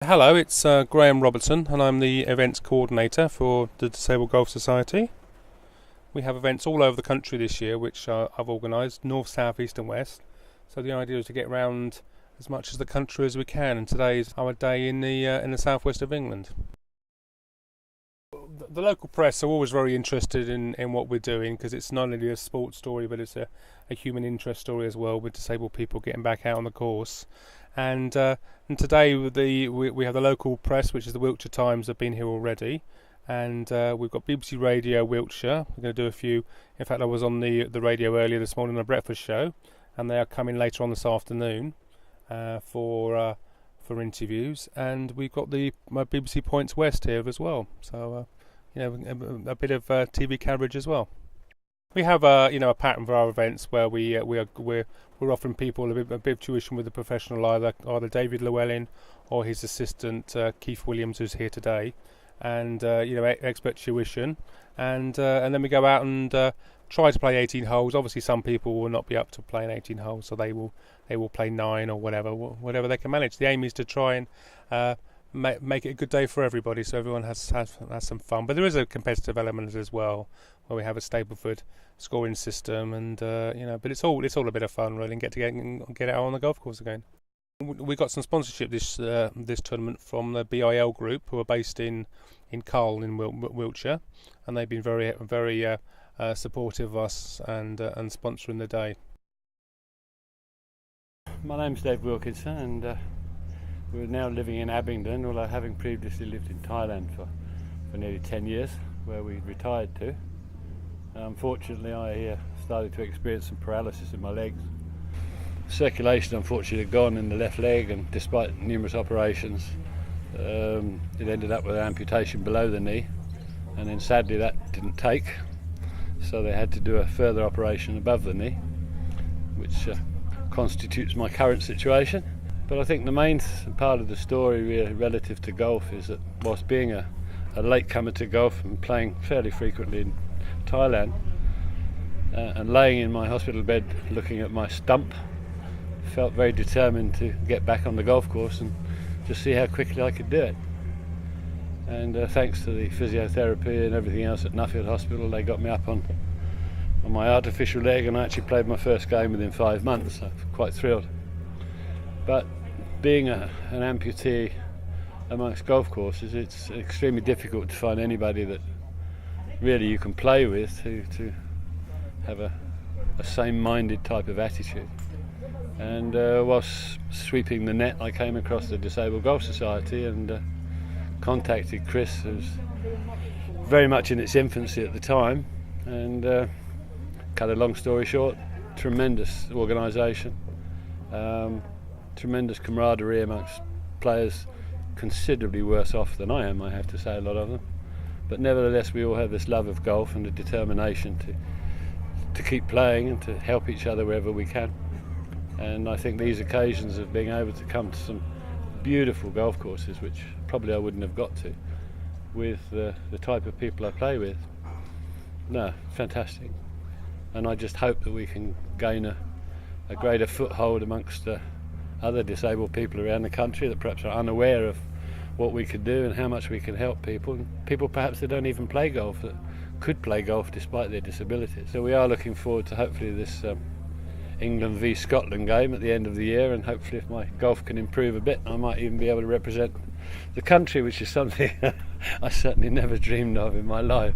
Hello, it's Graham Robertson and I'm the events coordinator for the Disabled Golf Society. We have events all over the country this year which I've organised, north, south, east and west. So the idea is to get around as much of the country as we can, and today is our day in the southwest of England. The local press are always very interested in what we're doing, because it's not only a sports story but it's a human interest story as well, with disabled people getting back out on the course. And today we have the local press, which is the Wiltshire Times, have been here already, and we've got BBC Radio Wiltshire. We're going to do a few. In fact, I was on the radio earlier this morning on a breakfast show, and they are coming later on this afternoon for interviews. And we've got the BBC Points West here as well. So a bit of TV coverage as well. We have a pattern for our events where we're offering people a bit of tuition with a professional, either David Llewellyn or his assistant Keith Williams, who's here today, and expert tuition, and then we go out and try to play 18 holes. Obviously, some people will not be up to playing 18 holes, so they will play 9 or whatever they can manage. The aim is to try and make it a good day for everybody, so everyone has some fun. But there is a competitive element as well, where we have a Stapleford scoring system, and but it's all a bit of fun, really, and get out on the golf course again. We got some sponsorship this tournament from the BIL group, who are based in Carl in Wiltshire, and they've been very supportive of us and sponsoring the day. My name's Dave Wilkinson, and we're now living in Abingdon, although having previously lived in Thailand for nearly 10 years, where we retired to. Unfortunately, I started to experience some paralysis in my legs. Circulation, unfortunately, had gone in the left leg, and despite numerous operations, it ended up with an amputation below the knee, and then sadly that didn't take, so they had to do a further operation above the knee, which constitutes my current situation. But I think the main part of the story really relative to golf is that, whilst being a latecomer to golf and playing fairly frequently in Thailand, and laying in my hospital bed looking at my stump, felt very determined to get back on the golf course and just see how quickly I could do it. And thanks to the physiotherapy and everything else at Nuffield Hospital, they got me up on my artificial leg, and I actually played my first game within 5 months. So I'm quite thrilled. But being an amputee amongst golf courses, it's extremely difficult to find anybody that really you can play with to have a same-minded type of attitude. And whilst sweeping the net, I came across the Disabled Golf Society and contacted Chris, who's very much in its infancy at the time, and cut a long story short, tremendous organisation, tremendous camaraderie amongst players, considerably worse off than I am, I have to say, a lot of them. But nevertheless, we all have this love of golf and a determination to keep playing and to help each other wherever we can. And I think these occasions of being able to come to some beautiful golf courses, which probably I wouldn't have got to with the type of people I play with, fantastic. And I just hope that we can gain a greater foothold amongst other disabled people around the country that perhaps are unaware of what we can do and how much we can help people. And people perhaps that don't even play golf, that could play golf despite their disabilities. So we are looking forward to hopefully this England v Scotland game at the end of the year, and hopefully if my golf can improve a bit, I might even be able to represent the country, which is something I certainly never dreamed of in my life.